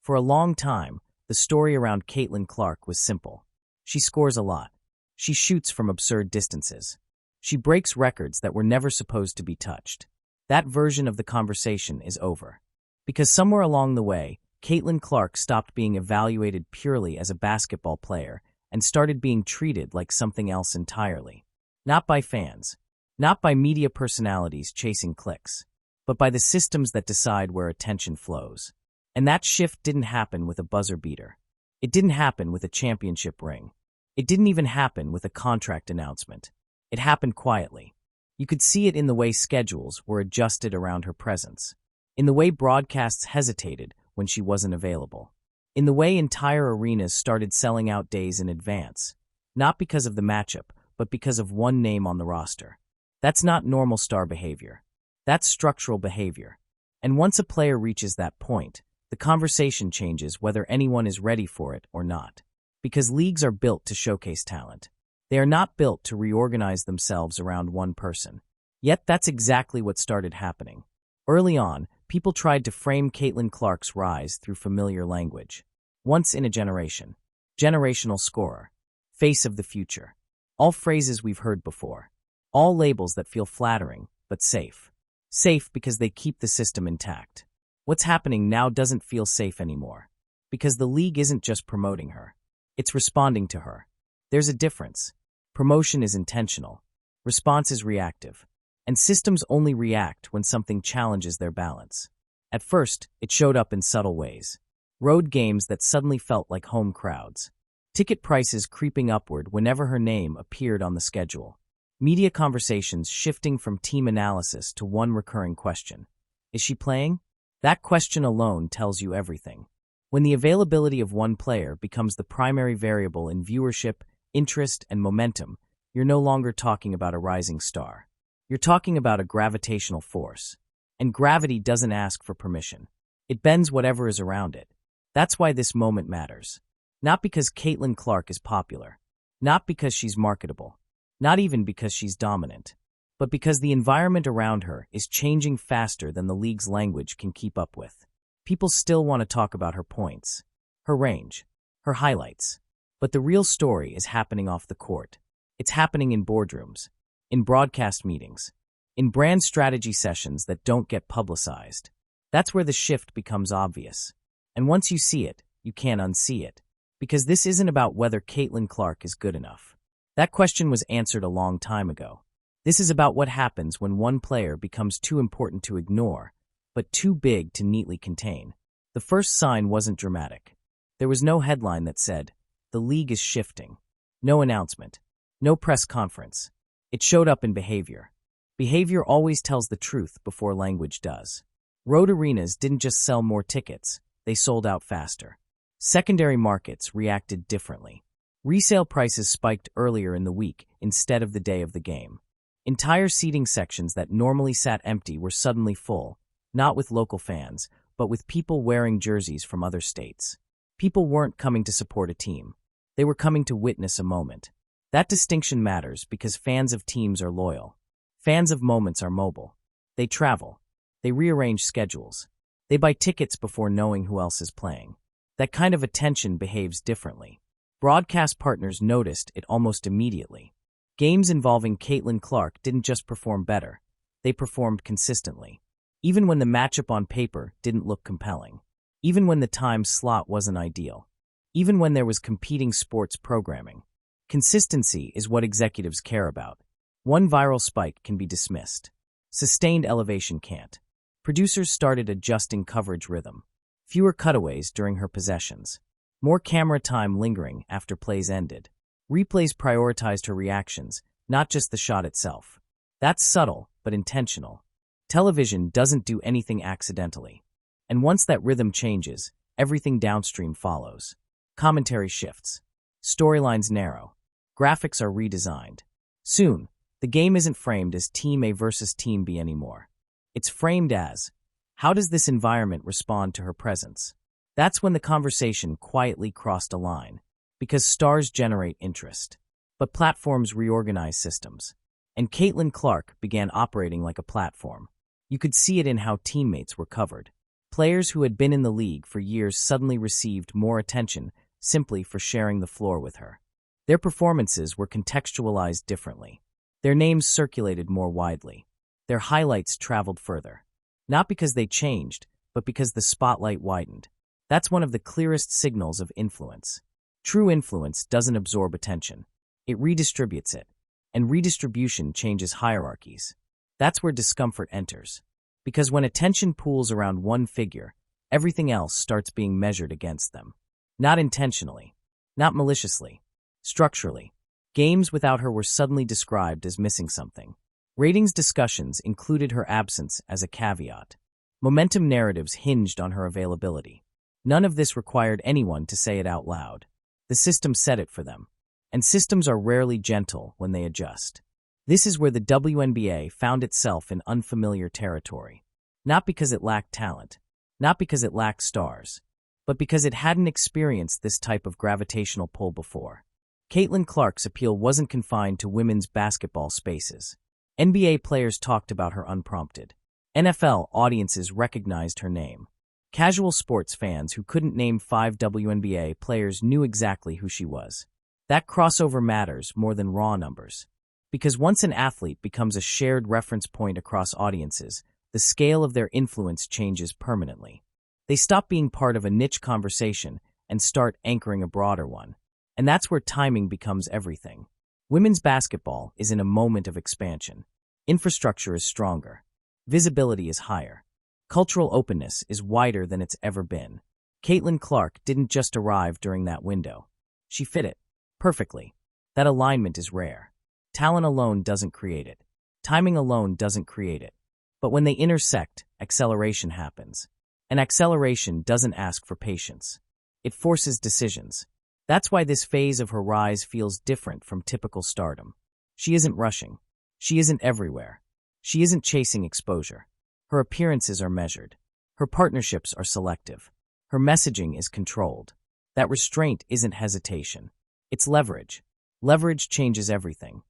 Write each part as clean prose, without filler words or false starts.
For a long time, the story around Caitlin Clark was simple. She scores a lot. She shoots from absurd distances. She breaks records that were never supposed to be touched. That version of the conversation is over. Because somewhere along the way, Caitlin Clark stopped being evaluated purely as a basketball player and started being treated like something else entirely. Not by fans, not by media personalities chasing clicks, but by the systems that decide where attention flows. And that shift didn't happen with a buzzer beater. It didn't happen with a championship ring. It didn't even happen with a contract announcement. It happened quietly. You could see it in the way schedules were adjusted around her presence, in the way broadcasts hesitated when she wasn't available, in the way entire arenas started selling out days in advance, not because of the matchup, but because of one name on the roster. That's not normal star behavior. That's structural behavior. And once a player reaches that point, the conversation changes whether anyone is ready for it or not. Because leagues are built to showcase talent. They are not built to reorganize themselves around one person. Yet that's exactly what started happening. Early on, people tried to frame Caitlin Clark's rise through familiar language. Once in a generation. Generational scorer. Face of the future. All phrases we've heard before. All labels that feel flattering, but safe. Safe because they keep the system intact. What's happening now doesn't feel safe anymore. Because the league isn't just promoting her. It's responding to her. There's a difference. Promotion is intentional. Response is reactive. And systems only react when something challenges their balance. At first, it showed up in subtle ways. Road games that suddenly felt like home crowds. Ticket prices creeping upward whenever her name appeared on the schedule. Media conversations shifting from team analysis to one recurring question. Is she playing? That question alone tells you everything. When the availability of one player becomes the primary variable in viewership, interest, and momentum, you're no longer talking about a rising star. You're talking about a gravitational force. And gravity doesn't ask for permission. It bends whatever is around it. That's why this moment matters. Not because Caitlin Clark is popular. Not because she's marketable. Not even because she's dominant. But because the environment around her is changing faster than the league's language can keep up with. People still want to talk about her points, her range, her highlights. But the real story is happening off the court. It's happening in boardrooms, in broadcast meetings, in brand strategy sessions that don't get publicized. That's where the shift becomes obvious. And once you see it, you can't unsee it. Because this isn't about whether Caitlin Clark is good enough. That question was answered a long time ago. This is about what happens when one player becomes too important to ignore, but too big to neatly contain. The first sign wasn't dramatic. There was no headline that said, "The league is shifting." No announcement. No press conference. It showed up in behavior. Behavior always tells the truth before language does. Road arenas didn't just sell more tickets, they sold out faster. Secondary markets reacted differently. Resale prices spiked earlier in the week instead of the day of the game. Entire seating sections that normally sat empty were suddenly full, not with local fans, but with people wearing jerseys from other states. People weren't coming to support a team. They were coming to witness a moment. That distinction matters because fans of teams are loyal. Fans of moments are mobile. They travel. They rearrange schedules. They buy tickets before knowing who else is playing. That kind of attention behaves differently. Broadcast partners noticed it almost immediately. Games involving Caitlin Clark didn't just perform better. They performed consistently. Even when the matchup on paper didn't look compelling. Even when the time slot wasn't ideal. Even when there was competing sports programming. Consistency is what executives care about. One viral spike can be dismissed. Sustained elevation can't. Producers started adjusting coverage rhythm. Fewer cutaways during her possessions. More camera time lingering after plays ended. Replays prioritized her reactions, not just the shot itself. That's subtle, but intentional. Television doesn't do anything accidentally. And once that rhythm changes, everything downstream follows. Commentary shifts. Storylines narrow. Graphics are redesigned. Soon, the game isn't framed as Team A versus Team B anymore. It's framed as, how does this environment respond to her presence? That's when the conversation quietly crossed a line. Because stars generate interest. But platforms reorganize systems. And Caitlin Clark began operating like a platform. You could see it in how teammates were covered. Players who had been in the league for years suddenly received more attention simply for sharing the floor with her. Their performances were contextualized differently. Their names circulated more widely. Their highlights traveled further. Not because they changed, but because the spotlight widened. That's one of the clearest signals of influence. True influence doesn't absorb attention. It redistributes it. And redistribution changes hierarchies. That's where discomfort enters. Because when attention pools around one figure, everything else starts being measured against them. Not intentionally. Not maliciously. Structurally. Games without her were suddenly described as missing something. Ratings discussions included her absence as a caveat. Momentum narratives hinged on her availability. None of this required anyone to say it out loud. The system said it for them. And systems are rarely gentle when they adjust. This is where the WNBA found itself in unfamiliar territory. Not because it lacked talent, not because it lacked stars, but because it hadn't experienced this type of gravitational pull before. Caitlin Clark's appeal wasn't confined to women's basketball spaces. NBA players talked about her unprompted. NFL audiences recognized her name. Casual sports fans who couldn't name 5 WNBA players knew exactly who she was. That crossover matters more than raw numbers. Because once an athlete becomes a shared reference point across audiences, the scale of their influence changes permanently. They stop being part of a niche conversation and start anchoring a broader one. And that's where timing becomes everything. Women's basketball is in a moment of expansion. Infrastructure is stronger. Visibility is higher. Cultural openness is wider than it's ever been. Caitlin Clark didn't just arrive during that window. She fit it perfectly. That alignment is rare. Talent alone doesn't create it. Timing alone doesn't create it. But when they intersect, acceleration happens. And acceleration doesn't ask for patience. It forces decisions. That's why this phase of her rise feels different from typical stardom. She isn't rushing. She isn't everywhere. She isn't chasing exposure. Her appearances are measured. Her partnerships are selective. Her messaging is controlled. That restraint isn't hesitation. It's leverage. Leverage changes everything.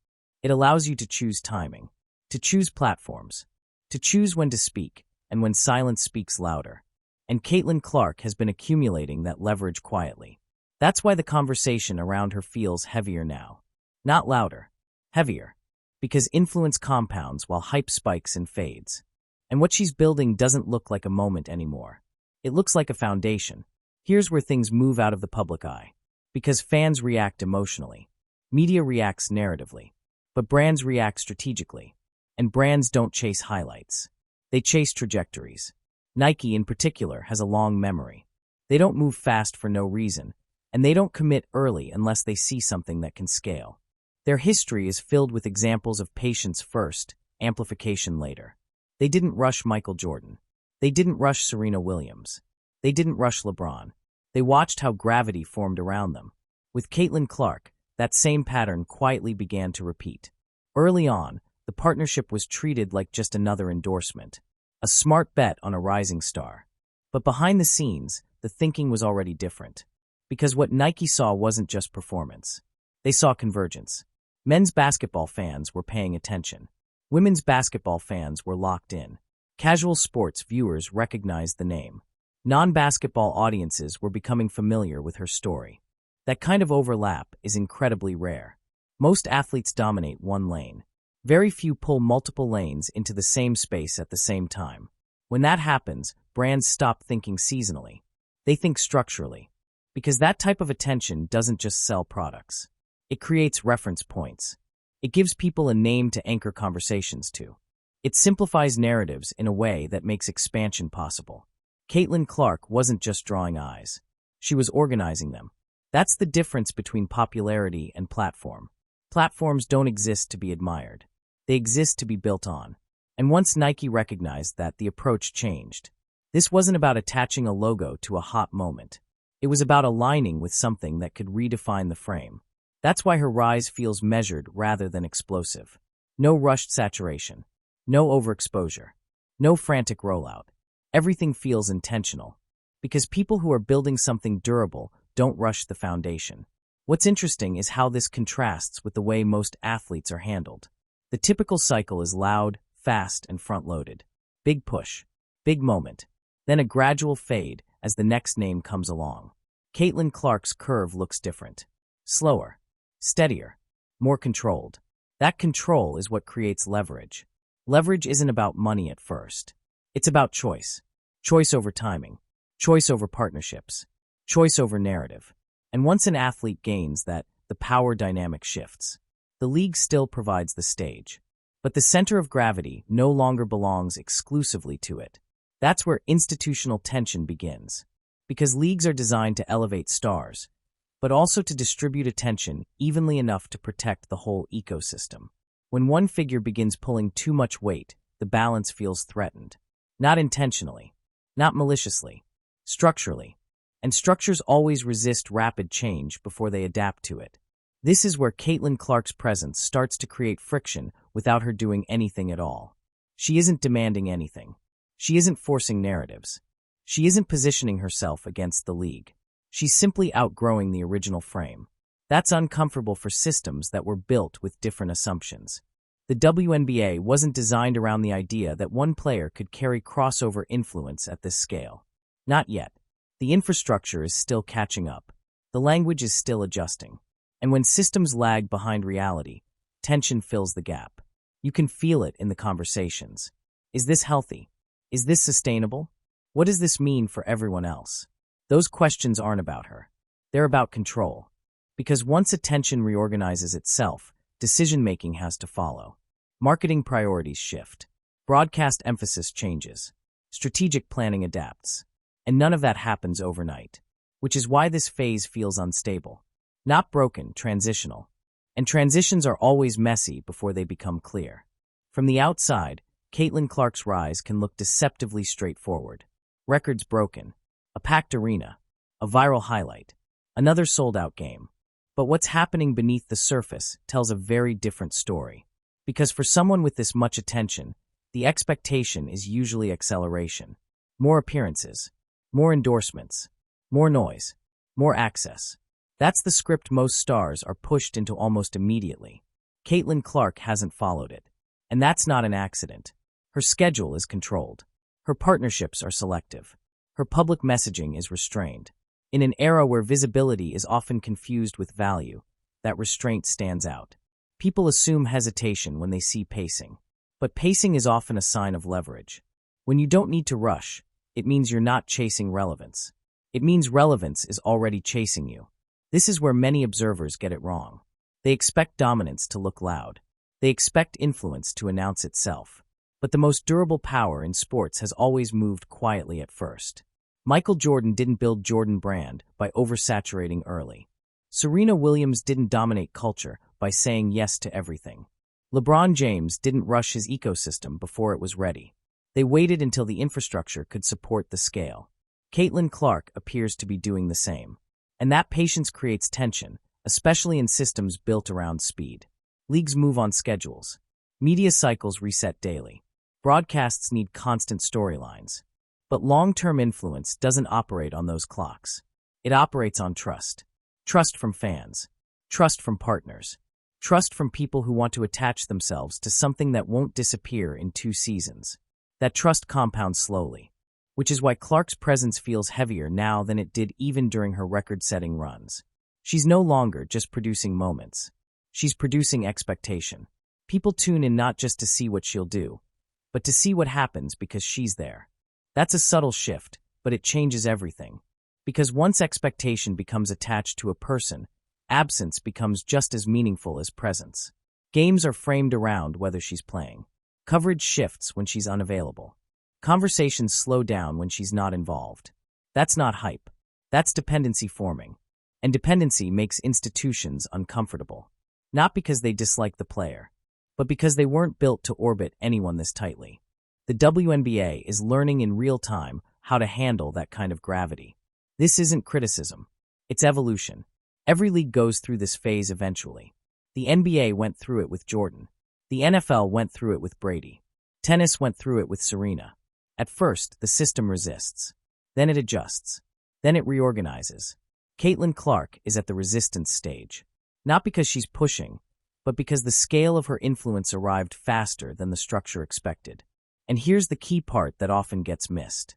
It allows you to choose timing, to choose platforms, to choose when to speak, and when silence speaks louder. And Caitlin Clark has been accumulating that leverage quietly. That's why the conversation around her feels heavier now. Not louder, heavier. Because influence compounds while hype spikes and fades. And what she's building doesn't look like a moment anymore. It looks like a foundation. Here's where things move out of the public eye. Because fans react emotionally. Media reacts narratively. But brands react strategically. And brands don't chase highlights. They chase trajectories. Nike, in particular, has a long memory. They don't move fast for no reason. And they don't commit early unless they see something that can scale. Their history is filled with examples of patience first, amplification later. They didn't rush Michael Jordan. They didn't rush Serena Williams. They didn't rush LeBron. They watched how gravity formed around them. With Caitlin Clark, that same pattern quietly began to repeat. Early on, the partnership was treated like just another endorsement, a smart bet on a rising star. But behind the scenes, the thinking was already different. Because what Nike saw wasn't just performance. They saw convergence. Men's basketball fans were paying attention. Women's basketball fans were locked in. Casual sports viewers recognized the name. Non-basketball audiences were becoming familiar with her story. That kind of overlap is incredibly rare. Most athletes dominate one lane. Very few pull multiple lanes into the same space at the same time. When that happens, brands stop thinking seasonally. They think structurally. Because that type of attention doesn't just sell products. It creates reference points. It gives people a name to anchor conversations to. It simplifies narratives in a way that makes expansion possible. Caitlin Clark wasn't just drawing eyes. She was organizing them. That's the difference between popularity and platform. Platforms don't exist to be admired. They exist to be built on. And once Nike recognized that, the approach changed. This wasn't about attaching a logo to a hot moment. It was about aligning with something that could redefine the frame. That's why her rise feels measured rather than explosive. No rushed saturation. No overexposure. No frantic rollout. Everything feels intentional. Because people who are building something durable don't rush the foundation. What's interesting is how this contrasts with the way most athletes are handled. The typical cycle is loud, fast, and front-loaded. Big push. Big moment. then a gradual fade as the next name comes along. Caitlin Clark's curve looks different. Slower, steadier, more controlled. That control is what creates leverage. Leverage isn't about money at first. It's about choice. Choice over timing. Choice over partnerships. Choice over narrative. And once an athlete gains that, the power dynamic shifts. The league still provides the stage. But the center of gravity no longer belongs exclusively to it. That's where institutional tension begins. Because leagues are designed to elevate stars, but also to distribute attention evenly enough to protect the whole ecosystem. When one figure begins pulling too much weight, the balance feels threatened. Not intentionally, not maliciously, structurally. And structures always resist rapid change before they adapt to it. This is where Caitlin Clark's presence starts to create friction without her doing anything at all. She isn't demanding anything. She isn't forcing narratives. She isn't positioning herself against the league. She's simply outgrowing the original frame. That's uncomfortable for systems that were built with different assumptions. The WNBA wasn't designed around the idea that one player could carry crossover influence at this scale. Not yet. The infrastructure is still catching up. The language is still adjusting. And when systems lag behind reality, tension fills the gap. You can feel it in the conversations. Is this healthy? Is this sustainable? What does this mean for everyone else? Those questions aren't about her. They're about control. Because once attention reorganizes itself, decision-making has to follow. Marketing priorities shift. Broadcast emphasis changes. Strategic planning adapts. And none of that happens overnight. Which is why this phase feels unstable. Not broken, transitional. And transitions are always messy before they become clear. From the outside, Caitlin Clark's rise can look deceptively straightforward. Records broken. A packed arena. A viral highlight. Another sold-out game. But what's happening beneath the surface tells a very different story. Because for someone with this much attention, the expectation is usually acceleration. More appearances. More endorsements. More noise. More access. That's the script most stars are pushed into almost immediately. Caitlin Clark hasn't followed it. And that's not an accident. Her schedule is controlled. Her partnerships are selective. Her public messaging is restrained. In an era where visibility is often confused with value, that restraint stands out. People assume hesitation when they see pacing. But pacing is often a sign of leverage. When you don't need to rush, it means you're not chasing relevance. It means relevance is already chasing you. This is where many observers get it wrong. They expect dominance to look loud. They expect influence to announce itself. But the most durable power in sports has always moved quietly at first. Michael Jordan didn't build Jordan brand by oversaturating early. Serena Williams didn't dominate culture by saying yes to everything. LeBron James didn't rush his ecosystem before it was ready. They waited until the infrastructure could support the scale. Caitlin Clark appears to be doing the same. And that patience creates tension, especially in systems built around speed. Leagues move on schedules. Media cycles reset daily. Broadcasts need constant storylines. But long-term influence doesn't operate on those clocks. It operates on trust. Trust from fans. Trust from partners. Trust from people who want to attach themselves to something that won't disappear in 2 seasons. That trust compounds slowly. Which is why Clark's presence feels heavier now than it did even during her record-setting runs. She's no longer just producing moments. She's producing expectation. People tune in not just to see what she'll do, but to see what happens because she's there. That's a subtle shift, but it changes everything. Because once expectation becomes attached to a person, absence becomes just as meaningful as presence. Games are framed around whether she's playing. Coverage shifts when she's unavailable. Conversations slow down when she's not involved. That's not hype. That's dependency forming. And dependency makes institutions uncomfortable. Not because they dislike the player, but because they weren't built to orbit anyone this tightly. The WNBA is learning in real time how to handle that kind of gravity. This isn't criticism. It's evolution. Every league goes through this phase eventually. The NBA went through it with Jordan. The NFL went through it with Brady. Tennis went through it with Serena. At first, the system resists. Then it adjusts. Then it reorganizes. Caitlin Clark is at the resistance stage. Not because she's pushing, but because the scale of her influence arrived faster than the structure expected. And here's the key part that often gets missed.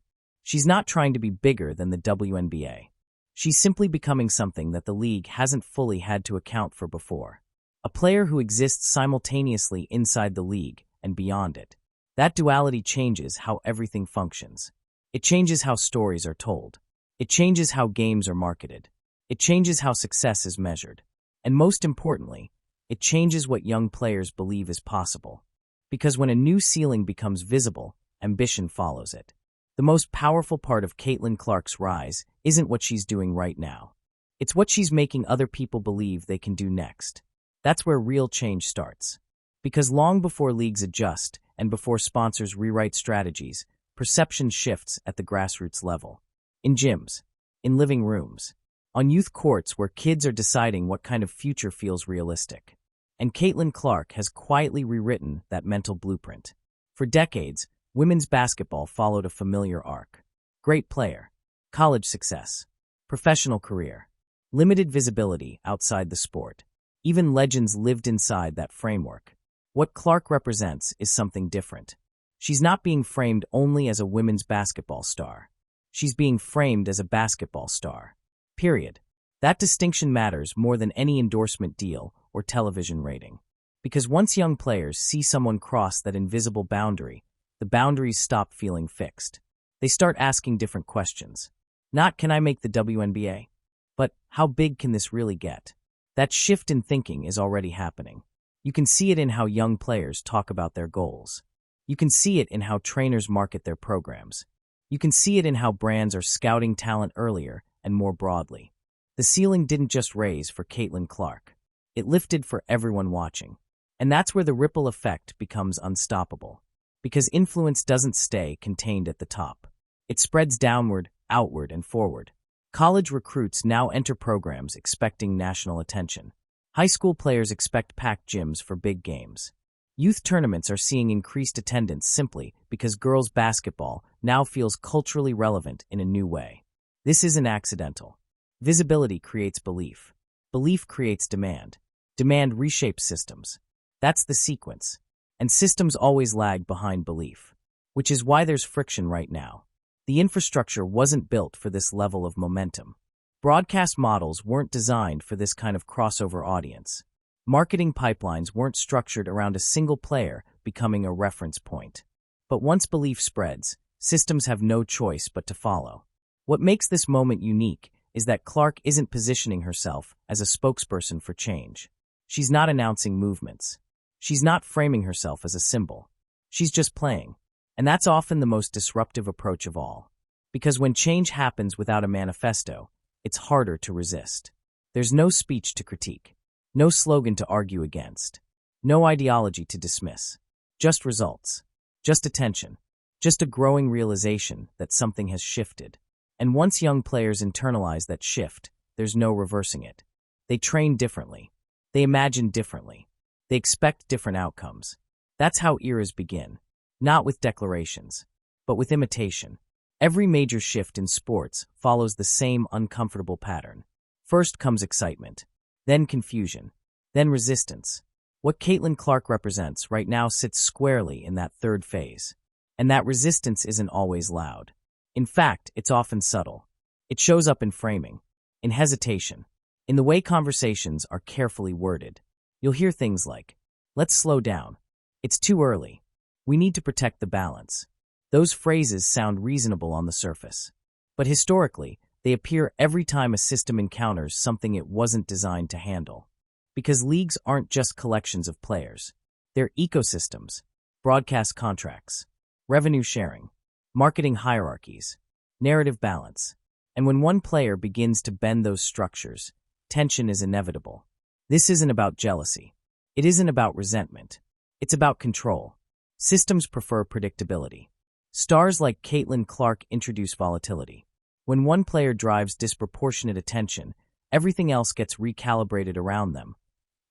She's not trying to be bigger than the WNBA. She's simply becoming something that the league hasn't fully had to account for before. A player who exists simultaneously inside the league and beyond it. That duality changes how everything functions. It changes how stories are told. It changes how games are marketed. It changes how success is measured. And most importantly, it changes what young players believe is possible. Because when a new ceiling becomes visible, ambition follows it. The most powerful part of Caitlin Clark's rise isn't what she's doing right now. It's what she's making other people believe they can do next. That's where real change starts. Because long before leagues adjust and before sponsors rewrite strategies, perception shifts at the grassroots level. In gyms, in living rooms, on youth courts where kids are deciding what kind of future feels realistic. And Caitlin Clark has quietly rewritten that mental blueprint. For decades, women's basketball followed a familiar arc. Great player, college success, professional career, limited visibility outside the sport. Even legends lived inside that framework. What Clark represents is something different. She's not being framed only as a women's basketball star. She's being framed as a basketball star. Period. That distinction matters more than any endorsement deal or television rating. Because once young players see someone cross that invisible boundary, the boundaries stop feeling fixed. They start asking different questions. Not, can I make the WNBA? But, how big can this really get? That shift in thinking is already happening. You can see it in how young players talk about their goals. You can see it in how trainers market their programs. You can see it in how brands are scouting talent earlier and more broadly. The ceiling didn't just raise for Caitlin Clark. It lifted for everyone watching. And that's where the ripple effect becomes unstoppable. Because influence doesn't stay contained at the top. It spreads downward, outward, and forward. College recruits now enter programs expecting national attention. High school players expect packed gyms for big games. Youth tournaments are seeing increased attendance simply because girls' basketball now feels culturally relevant in a new way. This isn't accidental. Visibility creates belief. Belief creates demand. Demand reshapes systems. That's the sequence. And systems always lag behind belief. Which is why there's friction right now. The infrastructure wasn't built for this level of momentum. Broadcast models weren't designed for this kind of crossover audience. Marketing pipelines weren't structured around a single player becoming a reference point. But once belief spreads, systems have no choice but to follow. What makes this moment unique is that Clark isn't positioning herself as a spokesperson for change. She's not announcing movements. She's not framing herself as a symbol. She's just playing. And that's often the most disruptive approach of all. Because when change happens without a manifesto, it's harder to resist. There's no speech to critique. No slogan to argue against. No ideology to dismiss. Just results. Just attention. Just a growing realization that something has shifted. And once young players internalize that shift, there's no reversing it. They train differently. They imagine differently. They expect different outcomes. That's how eras begin. Not with declarations, but with imitation. Every major shift in sports follows the same uncomfortable pattern. First comes excitement, then confusion, then resistance. What Caitlin Clark represents right now sits squarely in that third phase. And that resistance isn't always loud. In fact, it's often subtle. It shows up in framing, in hesitation, in the way conversations are carefully worded. You'll hear things like, "Let's slow down. It's too early. We need to protect the balance." Those phrases sound reasonable on the surface. But historically, they appear every time a system encounters something it wasn't designed to handle. Because leagues aren't just collections of players. They're ecosystems, broadcast contracts, revenue sharing, marketing hierarchies, narrative balance. And when one player begins to bend those structures, tension is inevitable. This isn't about jealousy. It isn't about resentment. It's about control. Systems prefer predictability. Stars like Caitlin Clark introduce volatility. When one player drives disproportionate attention, everything else gets recalibrated around them,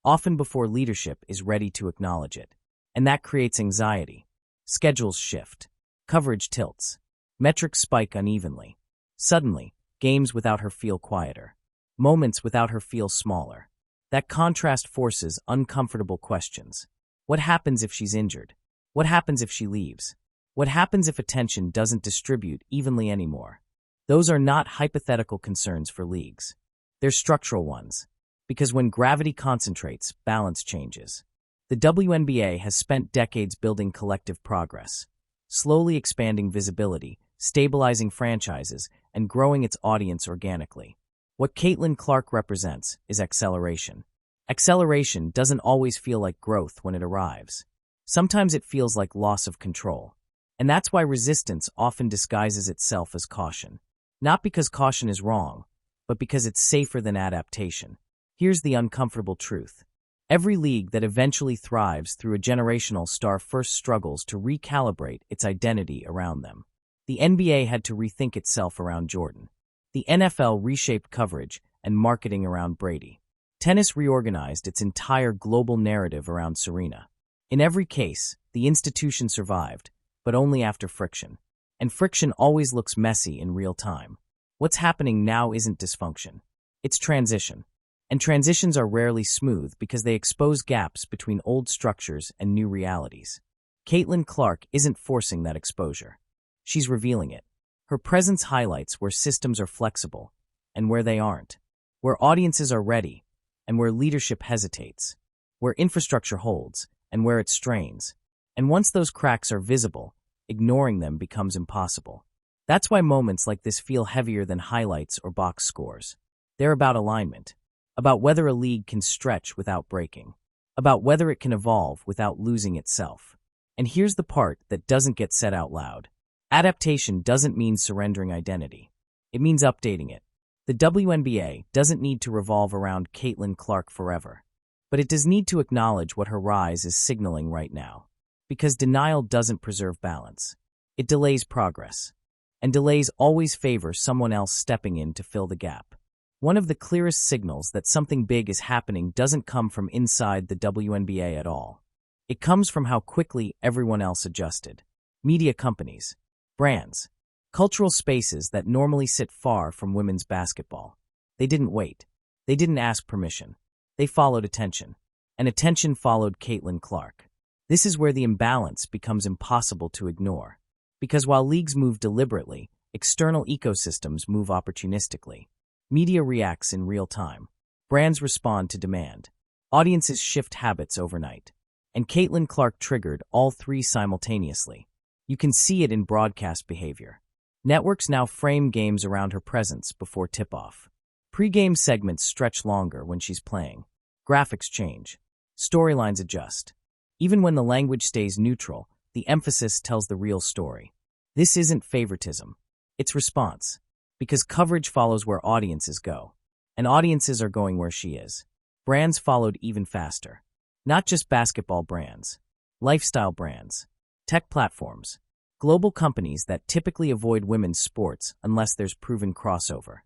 often before leadership is ready to acknowledge it. And that creates anxiety. Schedules shift. Coverage tilts. Metrics spike unevenly. Suddenly, games without her feel quieter. Moments without her feel smaller. That contrast forces uncomfortable questions. What happens if she's injured? What happens if she leaves? What happens if attention doesn't distribute evenly anymore? Those are not hypothetical concerns for leagues. They're structural ones. Because when gravity concentrates, balance changes. The WNBA has spent decades building collective progress, slowly expanding visibility, stabilizing franchises, and growing its audience organically. What Caitlin Clark represents is acceleration. Acceleration doesn't always feel like growth when it arrives. Sometimes it feels like loss of control. And that's why resistance often disguises itself as caution. Not because caution is wrong, but because it's safer than adaptation. Here's the uncomfortable truth. Every league that eventually thrives through a generational star first struggles to recalibrate its identity around them. The NBA had to rethink itself around Jordan. The NFL reshaped coverage and marketing around Brady. Tennis reorganized its entire global narrative around Serena. In every case, the institution survived, but only after friction. And friction always looks messy in real time. What's happening now isn't dysfunction. It's transition. And transitions are rarely smooth because they expose gaps between old structures and new realities. Caitlin Clark isn't forcing that exposure. She's revealing it. Her presence highlights where systems are flexible and where they aren't, where audiences are ready and where leadership hesitates, where infrastructure holds and where it strains. And once those cracks are visible, ignoring them becomes impossible. That's why moments like this feel heavier than highlights or box scores. They're about alignment. About whether a league can stretch without breaking, about whether it can evolve without losing itself. And here's the part that doesn't get said out loud. Adaptation doesn't mean surrendering identity. It means updating it. The WNBA doesn't need to revolve around Caitlin Clark forever, but it does need to acknowledge what her rise is signaling right now. Because denial doesn't preserve balance. It delays progress. And delays always favor someone else stepping in to fill the gap. One of the clearest signals that something big is happening doesn't come from inside the WNBA at all. It comes from how quickly everyone else adjusted. Media companies, brands, cultural spaces that normally sit far from women's basketball. They didn't wait. They didn't ask permission. They followed attention. And attention followed Caitlin Clark. This is where the imbalance becomes impossible to ignore. Because while leagues move deliberately, external ecosystems move opportunistically. Media reacts in real time. Brands respond to demand. Audiences shift habits overnight. And Caitlin Clark triggered all three simultaneously. You can see it in broadcast behavior. Networks now frame games around her presence before tip-off. Pre-game segments stretch longer when she's playing. Graphics change. Storylines adjust. Even when the language stays neutral, the emphasis tells the real story. This isn't favoritism. It's response. Because coverage follows where audiences go. And audiences are going where she is. Brands followed even faster. Not just basketball brands. Lifestyle brands. Tech platforms. Global companies that typically avoid women's sports unless there's proven crossover.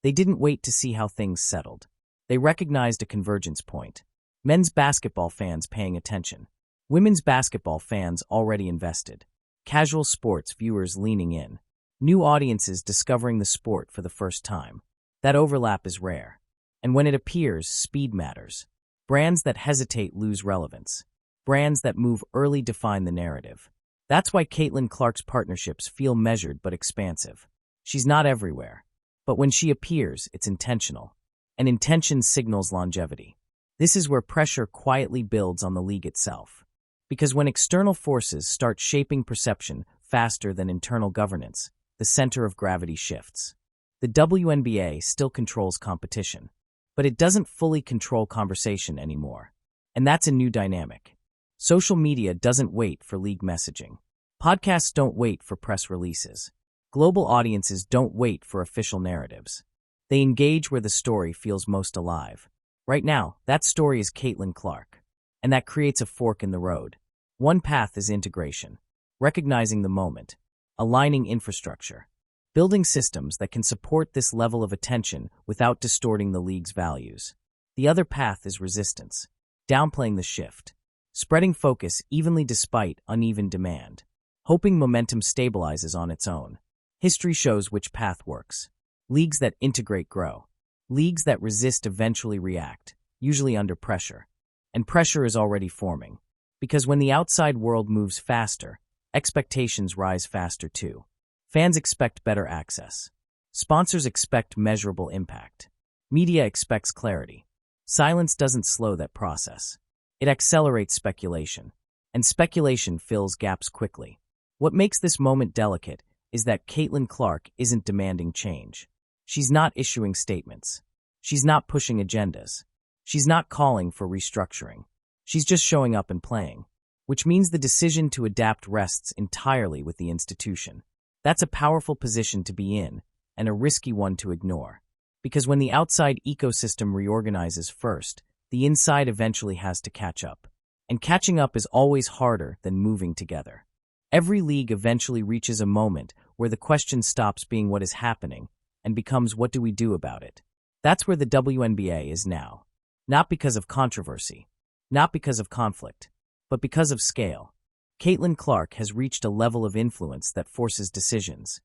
They didn't wait to see how things settled. They recognized a convergence point. Men's basketball fans paying attention. Women's basketball fans already invested. Casual sports viewers leaning in. New audiences discovering the sport for the first time. That overlap is rare. And when it appears, speed matters. Brands that hesitate lose relevance. Brands that move early define the narrative. That's why Caitlin Clark's partnerships feel measured but expansive. She's not everywhere. But when she appears, it's intentional. And intention signals longevity. This is where pressure quietly builds on the league itself. Because when external forces start shaping perception faster than internal governance, the center of gravity shifts. The WNBA still controls competition, but it doesn't fully control conversation anymore. And that's a new dynamic. Social media doesn't wait for league messaging. Podcasts don't wait for press releases. Global audiences don't wait for official narratives. They engage where the story feels most alive. Right now, that story is Caitlin Clark. And that creates a fork in the road. One path is integration, recognizing the moment, aligning infrastructure, building systems that can support this level of attention without distorting the league's values. The other path is resistance, downplaying the shift, spreading focus evenly despite uneven demand, hoping momentum stabilizes on its own. History shows which path works. Leagues that integrate grow. Leagues that resist eventually react, usually under pressure. And pressure is already forming. Because when the outside world moves faster, expectations rise faster too. Fans expect better access. Sponsors expect measurable impact. Media expects clarity. Silence doesn't slow that process. It accelerates speculation. And speculation fills gaps quickly. What makes this moment delicate is that Caitlin Clark isn't demanding change. She's not issuing statements. She's not pushing agendas. She's not calling for restructuring. She's just showing up and playing, which means the decision to adapt rests entirely with the institution. That's a powerful position to be in, and a risky one to ignore. Because when the outside ecosystem reorganizes first, the inside eventually has to catch up. And catching up is always harder than moving together. Every league eventually reaches a moment where the question stops being what is happening and becomes what do we do about it. That's where the WNBA is now. Not because of controversy, not because of conflict, but because of scale. Caitlin Clark has reached a level of influence that forces decisions,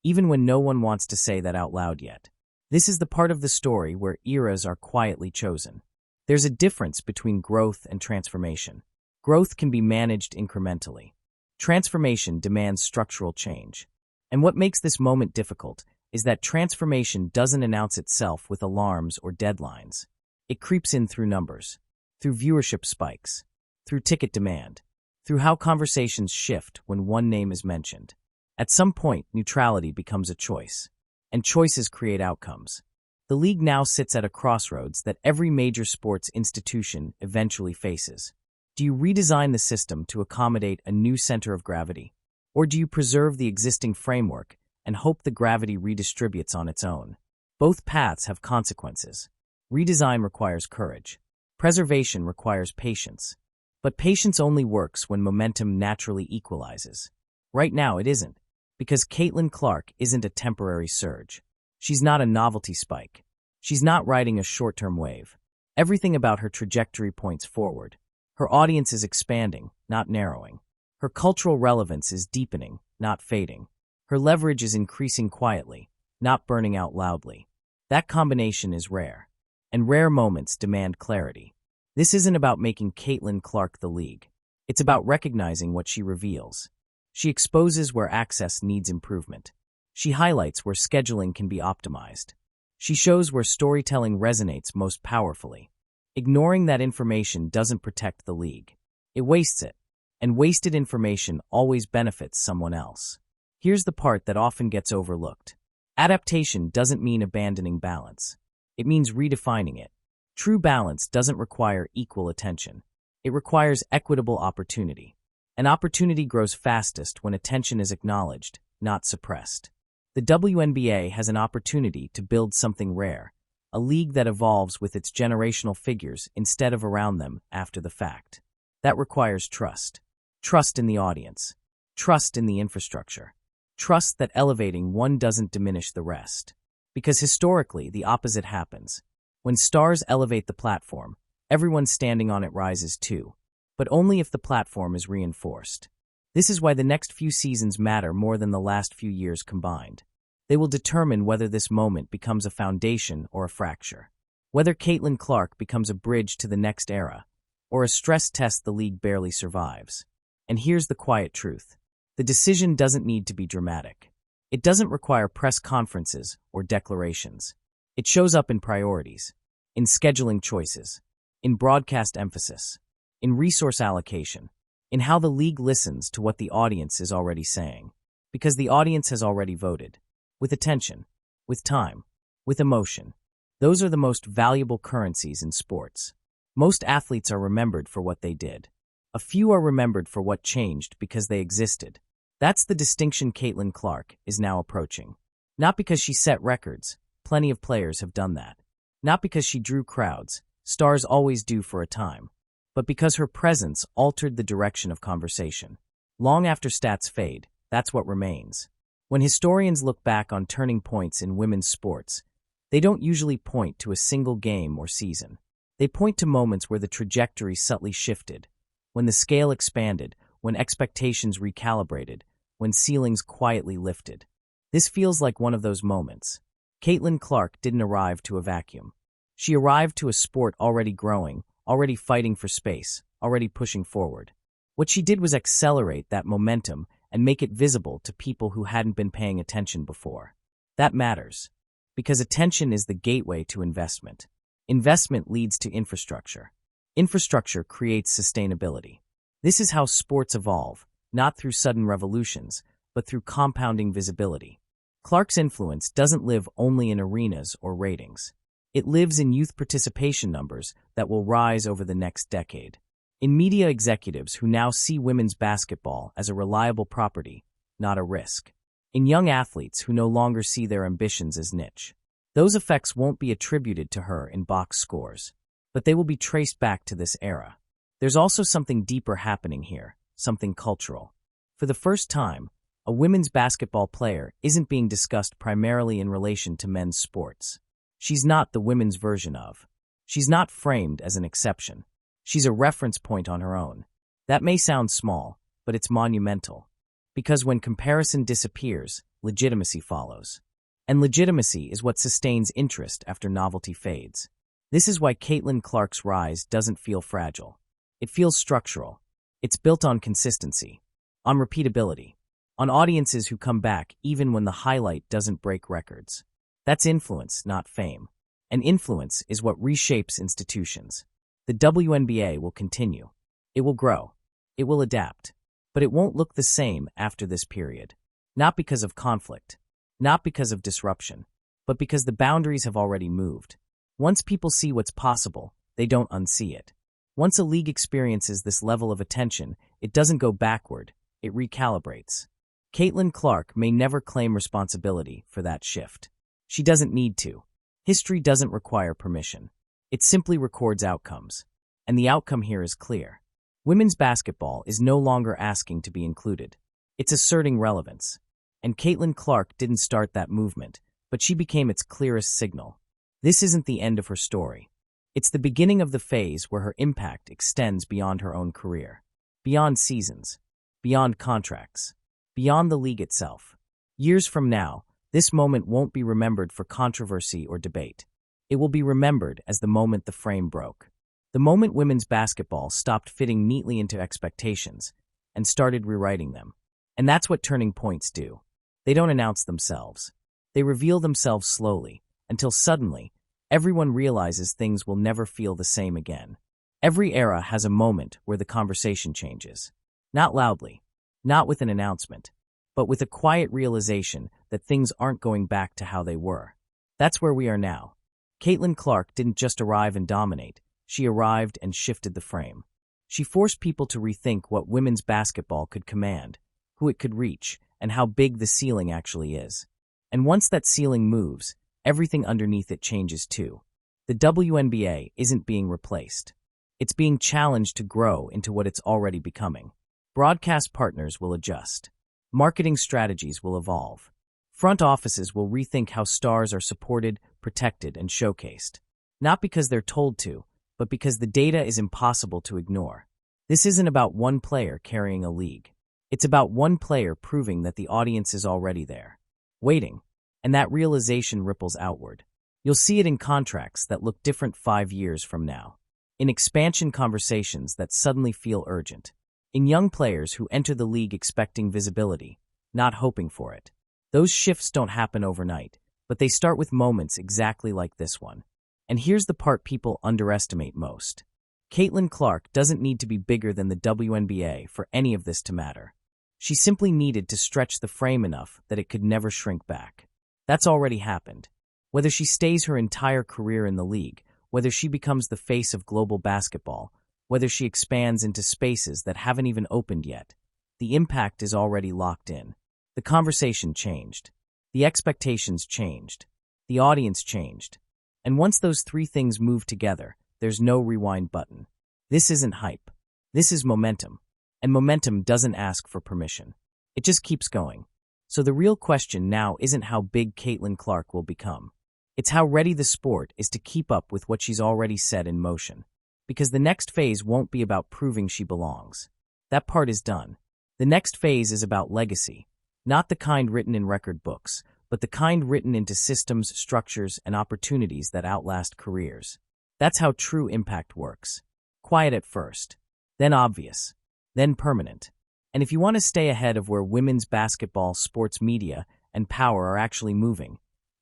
even when no one wants to say that out loud yet. This is the part of the story where eras are quietly chosen. There's a difference between growth and transformation. Growth can be managed incrementally. Transformation demands structural change. And what makes this moment difficult is that transformation doesn't announce itself with alarms or deadlines. It creeps in through numbers, through viewership spikes, through ticket demand, through how conversations shift when one name is mentioned. At some point, neutrality becomes a choice, and choices create outcomes. The league now sits at a crossroads that every major sports institution eventually faces. Do you redesign the system to accommodate a new center of gravity? Or do you preserve the existing framework and hope the gravity redistributes on its own? Both paths have consequences. Redesign requires courage. Preservation requires patience. But patience only works when momentum naturally equalizes. Right now it isn't, because Caitlin Clark isn't a temporary surge. She's not a novelty spike. She's not riding a short-term wave. Everything about her trajectory points forward. Her audience is expanding, not narrowing. Her cultural relevance is deepening, not fading. Her leverage is increasing quietly, not burning out loudly. That combination is rare, and rare moments demand clarity. This isn't about making Caitlin Clark the league. It's about recognizing what she reveals. She exposes where access needs improvement. She highlights where scheduling can be optimized. She shows where storytelling resonates most powerfully. Ignoring that information doesn't protect the league. It wastes it, and wasted information always benefits someone else. Here's the part that often gets overlooked. Adaptation doesn't mean abandoning balance. It means redefining it. True balance doesn't require equal attention. It requires equitable opportunity. And opportunity grows fastest when attention is acknowledged, not suppressed. The WNBA has an opportunity to build something rare, a league that evolves with its generational figures instead of around them after the fact. That requires trust. Trust in the audience. Trust in the infrastructure. Trust that elevating one doesn't diminish the rest. Because historically, the opposite happens. When stars elevate the platform, everyone standing on it rises too, but only if the platform is reinforced. This is why the next few seasons matter more than the last few years combined. They will determine whether this moment becomes a foundation or a fracture, whether Caitlin Clark becomes a bridge to the next era, or a stress test the league barely survives. And here's the quiet truth. The decision doesn't need to be dramatic. It doesn't require press conferences or declarations. It shows up in priorities, in scheduling choices, in broadcast emphasis, in resource allocation, in how the league listens to what the audience is already saying. Because the audience has already voted. With attention, with time, with emotion. Those are the most valuable currencies in sports. Most athletes are remembered for what they did. A few are remembered for what changed because they existed. That's the distinction Caitlin Clark is now approaching. Not because she set records, plenty of players have done that. Not because she drew crowds, stars always do for a time. But because her presence altered the direction of conversation. Long after stats fade, that's what remains. When historians look back on turning points in women's sports, they don't usually point to a single game or season. They point to moments where the trajectory subtly shifted, when the scale expanded, when expectations recalibrated, when ceilings quietly lifted. This feels like one of those moments. Caitlin Clark didn't arrive to a vacuum. She arrived to a sport already growing, already fighting for space, already pushing forward. What she did was accelerate that momentum and make it visible to people who hadn't been paying attention before. That matters, because attention is the gateway to investment. Investment leads to infrastructure. Infrastructure creates sustainability. This is how sports evolve, not through sudden revolutions, but through compounding visibility. Clark's influence doesn't live only in arenas or ratings. It lives in youth participation numbers that will rise over the next decade. In media executives who now see women's basketball as a reliable property, not a risk. In young athletes who no longer see their ambitions as niche. Those effects won't be attributed to her in box scores, but they will be traced back to this era. There's also something deeper happening here, something cultural. For the first time, a women's basketball player isn't being discussed primarily in relation to men's sports. She's not the women's version of. She's not framed as an exception. She's a reference point on her own. That may sound small, but it's monumental. Because when comparison disappears, legitimacy follows. And legitimacy is what sustains interest after novelty fades. This is why Caitlin Clark's rise doesn't feel fragile. It feels structural. It's built on consistency, on repeatability, on audiences who come back even when the highlight doesn't break records. That's influence, not fame. And influence is what reshapes institutions. The WNBA will continue. It will grow. It will adapt. But it won't look the same after this period. Not because of conflict. Not because of disruption. But because the boundaries have already moved. Once people see what's possible, they don't unsee it. Once a league experiences this level of attention, it doesn't go backward, it recalibrates. Caitlin Clark may never claim responsibility for that shift. She doesn't need to. History doesn't require permission. It simply records outcomes. And the outcome here is clear. Women's basketball is no longer asking to be included. It's asserting relevance. And Caitlin Clark didn't start that movement, but she became its clearest signal. This isn't the end of her story. It's the beginning of the phase where her impact extends beyond her own career. Beyond seasons. Beyond contracts. Beyond the league itself. Years from now, this moment won't be remembered for controversy or debate. It will be remembered as the moment the frame broke. The moment women's basketball stopped fitting neatly into expectations and started rewriting them. And that's what turning points do. They don't announce themselves. They reveal themselves slowly, until suddenly, everyone realizes things will never feel the same again. Every era has a moment where the conversation changes. Not loudly, not with an announcement, but with a quiet realization that things aren't going back to how they were. That's where we are now. Caitlin Clark didn't just arrive and dominate. She arrived and shifted the frame. She forced people to rethink what women's basketball could command, who it could reach, and how big the ceiling actually is. And once that ceiling moves, everything underneath it changes too. The WNBA isn't being replaced. It's being challenged to grow into what it's already becoming. Broadcast partners will adjust. Marketing strategies will evolve. Front offices will rethink how stars are supported, protected, and showcased. Not because they're told to, but because the data is impossible to ignore. This isn't about one player carrying a league. It's about one player proving that the audience is already there, waiting, and that realization ripples outward. You'll see it in contracts that look different 5 years from now, in expansion conversations that suddenly feel urgent, in young players who enter the league expecting visibility, not hoping for it. Those shifts don't happen overnight, but they start with moments exactly like this one. And here's the part people underestimate most. Caitlin Clark doesn't need to be bigger than the WNBA for any of this to matter. She simply needed to stretch the frame enough that it could never shrink back. That's already happened. Whether she stays her entire career in the league, whether she becomes the face of global basketball, whether she expands into spaces that haven't even opened yet, the impact is already locked in. The conversation changed. The expectations changed. The audience changed. And once those three things move together, there's no rewind button. This isn't hype. This is momentum. And momentum doesn't ask for permission. It just keeps going. So the real question now isn't how big Caitlin Clark will become. It's how ready the sport is to keep up with what she's already set in motion. Because the next phase won't be about proving she belongs. That part is done. The next phase is about legacy. Not the kind written in record books, but the kind written into systems, structures, and opportunities that outlast careers. That's how true impact works. Quiet at first, then obvious, then permanent. And if you want to stay ahead of where women's basketball, sports media, and power are actually moving,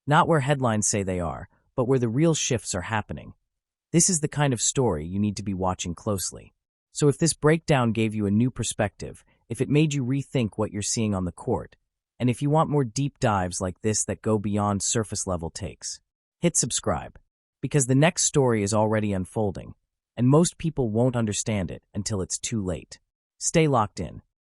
not where headlines say they are, but where the real shifts are happening, this is the kind of story you need to be watching closely. So if this breakdown gave you a new perspective, if it made you rethink what you're seeing on the court, and if you want more deep dives like this that go beyond surface-level takes, hit subscribe, because the next story is already unfolding, and most people won't understand it until it's too late. Stay locked in.